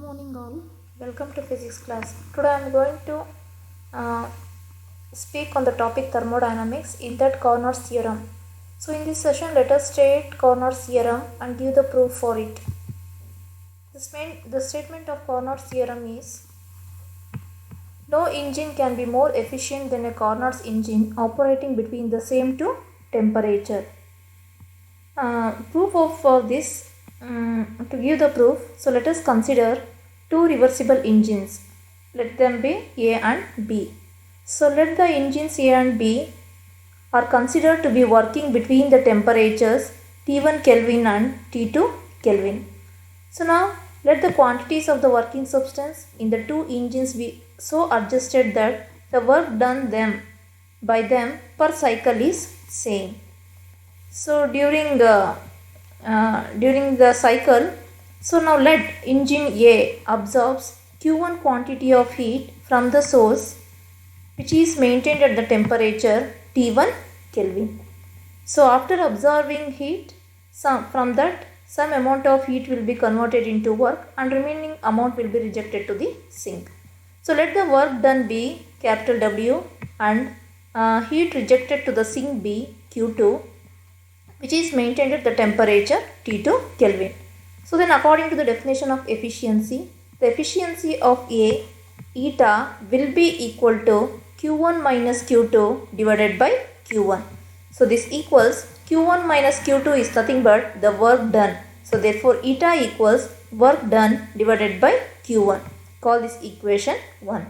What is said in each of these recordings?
morning all, welcome to physics class. Today I am going to speak on the topic thermodynamics, in that Carnot's theorem. So in this session let us state Carnot's theorem and give the proof for it. The statement of Carnot's theorem is: no engine can be more efficient than a Carnot's engine operating between the same two temperature. Proof of this. To give the proof, so let us consider two reversible engines. Let them be A and B. So let the engines A and B are considered to be working between the temperatures T1 Kelvin and T2 Kelvin. So now let the quantities of the working substance in the two engines be so adjusted that the work done by them per cycle is same. So during the cycle, so now let engine A absorbs Q1 quantity of heat from the source, which is maintained at the temperature T1 Kelvin. So after absorbing heat, from that some amount of heat will be converted into work and remaining amount will be rejected to the sink. So let the work done be capital W and heat rejected to the sink be Q2, which is maintained at the temperature T2 Kelvin. So then according to the definition of efficiency, the efficiency of A, eta, will be equal to Q1 minus Q2 divided by Q1. So this equals Q1 minus Q2 is nothing but the work done. So therefore eta equals work done divided by Q1. Call this equation 1.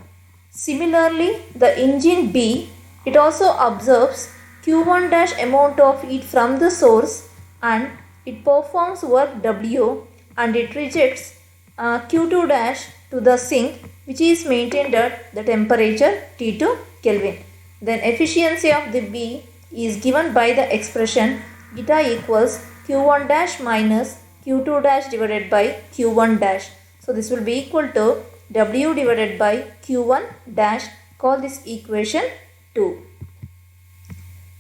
Similarly, the engine B, it also absorbs Q1 dash amount of heat from the source and it performs work W and it rejects Q2 dash to the sink, which is maintained at the temperature T2 Kelvin. Then efficiency of the B is given by the expression eta equals Q1 dash minus Q2 dash divided by Q1 dash. So this will be equal to W divided by Q1 dash. Call this equation 2.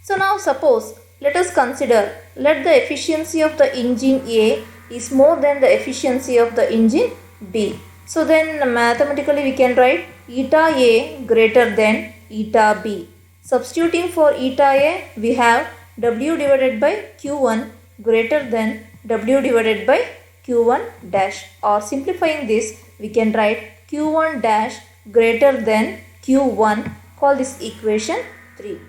So now suppose, let us consider, let the efficiency of the engine A is more than the efficiency of the engine B. So then mathematically we can write eta A greater than eta B. Substituting for eta A, we have W divided by Q1 greater than W divided by Q1 dash, or simplifying this we can write Q1 dash greater than Q1. Call this equation 3.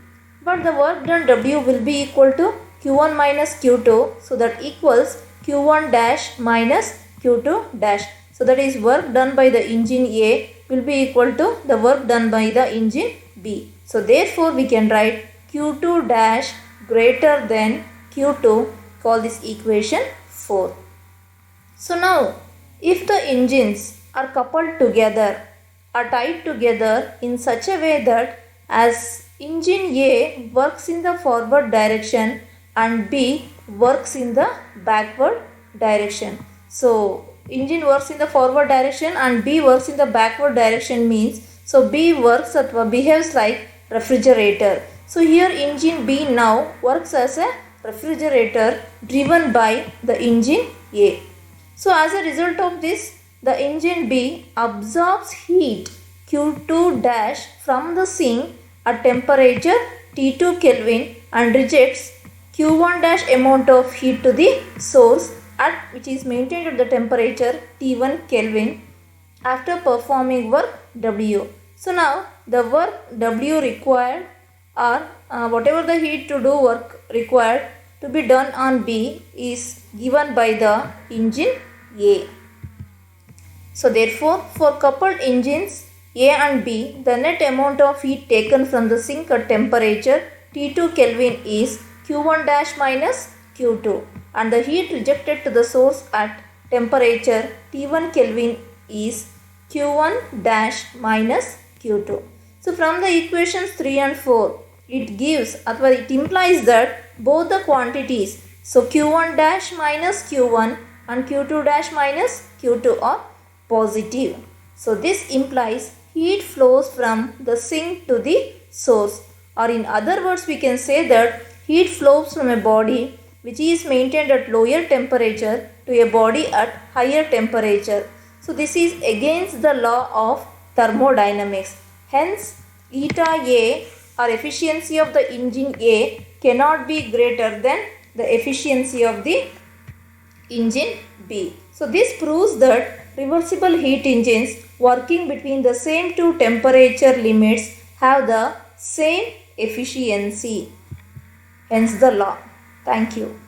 But the work done W will be equal to Q1 minus Q2. So that equals Q1 dash minus Q2 dash. So that is work done by the engine A will be equal to the work done by the engine B. So therefore we can write Q2 dash greater than Q2. Call this equation 4. So now if the engines are coupled together, are tied together in such a way that as engine A works in the forward direction and B works in the backward direction. So engine works in the forward direction and B works in the backward direction means, so B works or behaves like refrigerator. So here engine B now works as a refrigerator driven by the engine A. So as a result of this, the engine B absorbs heat Q2 dash from the sink at temperature T2 Kelvin and rejects Q1 dash amount of heat to the source at which is maintained at the temperature T1 Kelvin after performing work W. So now the work W required, or whatever the heat to do work required to be done on B is given by the engine A. So therefore for coupled engines A and B, the net amount of heat taken from the sink at temperature T2 Kelvin is Q1 dash minus Q2 and the heat rejected to the source at temperature T1 Kelvin is Q1 dash minus Q2. So from the equations 3 and 4, it gives, or it implies that both the quantities, so Q1 dash minus Q1 and Q2 dash minus Q2 are positive. So this implies heat flows from the sink to the source, or in other words we can say that heat flows from a body which is maintained at lower temperature to a body at higher temperature. So this is against the law of thermodynamics. Hence, eta A or efficiency of the engine A cannot be greater than the efficiency of the engine B. So this proves that reversible heat engines working between the same two temperature limits have the same efficiency. Hence the law. Thank you.